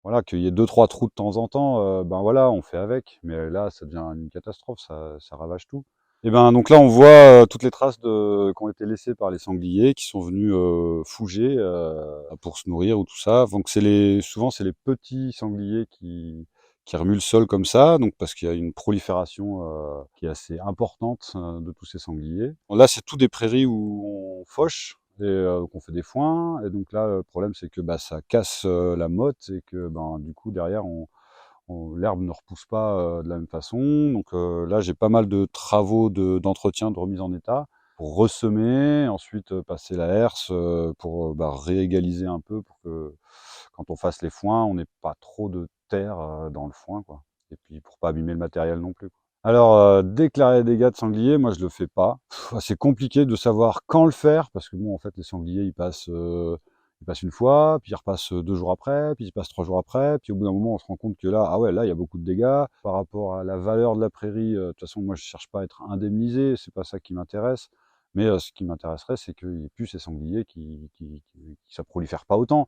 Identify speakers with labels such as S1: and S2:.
S1: Voilà, qu'il y ait 2-3 trous de temps en temps, ben voilà, on fait avec. Mais là, ça devient une catastrophe, ça ravage tout. Et ben donc là, on voit toutes les traces qui ont été laissées par les sangliers qui sont venus fouger pour se nourrir ou tout ça. Donc souvent c'est les petits sangliers qui remuent le sol comme ça, donc parce qu'il y a une prolifération qui est assez importante de tous ces sangliers. Bon, là, c'est tout des prairies où on fauche. Et donc on fait des foins, et donc là le problème c'est que bah, ça casse la motte, et que ben, du coup derrière l'herbe ne repousse pas de la même façon. Donc là j'ai pas mal de travaux d'entretien, de remise en état pour ressemer, ensuite passer la herse pour bah, réégaliser un peu, pour que quand on fasse les foins, on n'ait pas trop de terre dans le foin, quoi. Et puis pour pas abîmer le matériel non plus, quoi. Alors, déclarer les dégâts de sanglier, moi je le fais pas. C'est compliqué de savoir quand le faire, parce que bon, en fait, les sangliers, ils passent une fois, puis ils repassent 2 jours après, puis ils passent 3 jours après, puis au bout d'un moment, on se rend compte que là, ah ouais, là, il y a beaucoup de dégâts. Par rapport à la valeur de la prairie, de toute façon, moi, je cherche pas à être indemnisé, c'est pas ça qui m'intéresse. Mais ce qui m'intéresserait, c'est qu'il y ait plus ces sangliers qui ça prolifère pas autant.